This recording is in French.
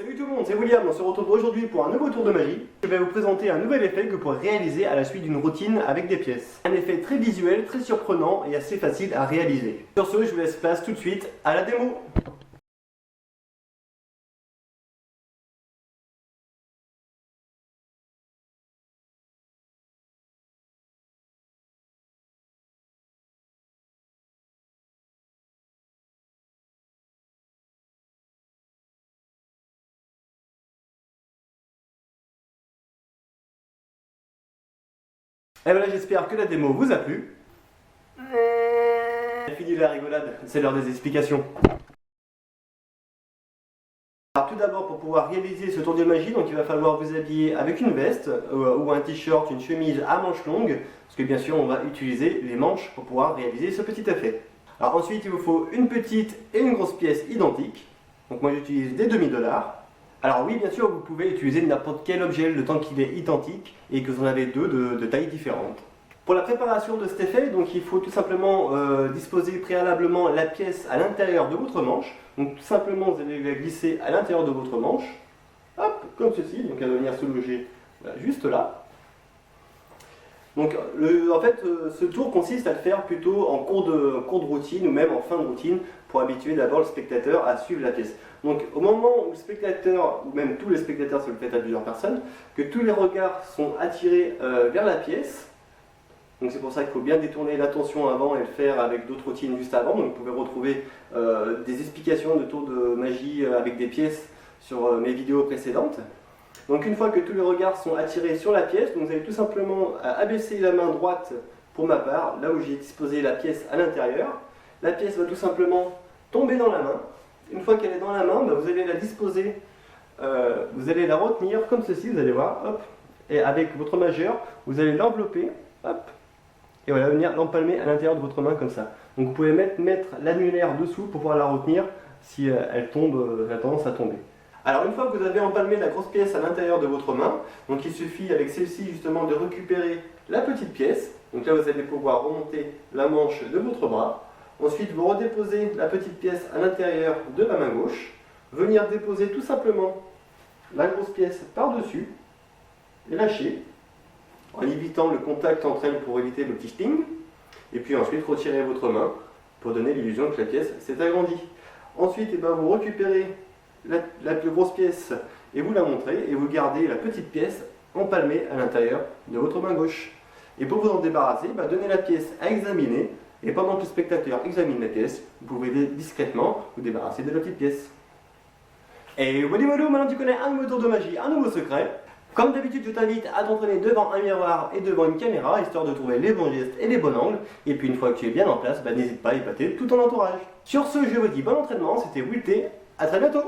Salut tout le monde, c'est William, on se retrouve aujourd'hui pour un nouveau tour de magie. Je vais vous présenter un nouvel effet que vous pourrez réaliser à la suite d'une routine avec des pièces. Un effet très visuel, très surprenant et assez facile à réaliser. Sur ce, je vous laisse place tout de suite à la démo. Et voilà, j'espère que la démo vous a plu. Fini la rigolade, c'est l'heure des explications. Alors tout d'abord, pour pouvoir réaliser ce tour de magie, donc il va falloir vous habiller avec une veste ou un t-shirt, une chemise à manches longues, parce que bien sûr on va utiliser les manches pour pouvoir réaliser ce petit effet. Alors ensuite, il vous faut une petite et une grosse pièce identiques. Donc moi j'utilise des demi-dollars. Alors oui, bien sûr, vous pouvez utiliser n'importe quel objet le temps qu'il est identique et que vous en avez deux de tailles différentes. Pour la préparation de cet effet, donc il faut tout simplement disposer préalablement la pièce à l'intérieur de votre manche. Donc tout simplement, vous allez la glisser à l'intérieur de votre manche, hop, comme ceci. Donc elle va venir se loger juste là. Donc en fait, ce tour consiste à le faire plutôt en cours de routine ou même en fin de routine pour habituer d'abord le spectateur à suivre la pièce. Donc au moment où le spectateur, ou même tous les spectateurs, si vous le faites à plusieurs personnes, que tous les regards sont attirés vers la pièce. Donc c'est pour ça qu'il faut bien détourner l'attention avant et le faire avec d'autres routines juste avant. Donc vous pouvez retrouver des explications de tours de magie avec des pièces sur mes vidéos précédentes. Donc une fois que tous les regards sont attirés sur la pièce, donc vous allez tout simplement abaisser la main droite pour ma part, là où j'ai disposé la pièce à l'intérieur. La pièce va tout simplement tomber dans la main. Une fois qu'elle est dans la main, vous allez la disposer, vous allez la retenir comme ceci, vous allez voir, hop, et avec votre majeur, vous allez l'envelopper, hop, et voilà, venir l'empalmer à l'intérieur de votre main comme ça. Donc vous pouvez mettre l'annulaire dessous pour pouvoir la retenir si elle tombe, elle a tendance à tomber. Alors une fois que vous avez empalmé la grosse pièce à l'intérieur de votre main, donc il suffit avec celle-ci justement de récupérer la petite pièce. Donc là vous allez pouvoir remonter la manche de votre bras. Ensuite vous redéposez la petite pièce à l'intérieur de la main gauche. Venir déposer tout simplement la grosse pièce par-dessus et lâcher en évitant le contact entre elles pour éviter le petit sting. Et puis ensuite retirer votre main pour donner l'illusion que la pièce s'est agrandie. Ensuite vous récupérez la plus grosse pièce et vous la montrez et vous gardez la petite pièce empalmée à l'intérieur de votre main gauche. Et pour vous en débarrasser, donnez la pièce à examiner et pendant que le spectateur examine la pièce, vous pouvez discrètement vous débarrasser de la petite pièce. Et voilà, maintenant tu connais un nouveau tour de magie, un nouveau secret. Comme d'habitude, je t'invite à t'entraîner devant un miroir et devant une caméra, histoire de trouver les bons gestes et les bons angles. Et puis une fois que tu es bien en place, n'hésite pas à épater tout ton entourage. Sur ce, je vous dis bon entraînement, c'était Will T, à très bientôt.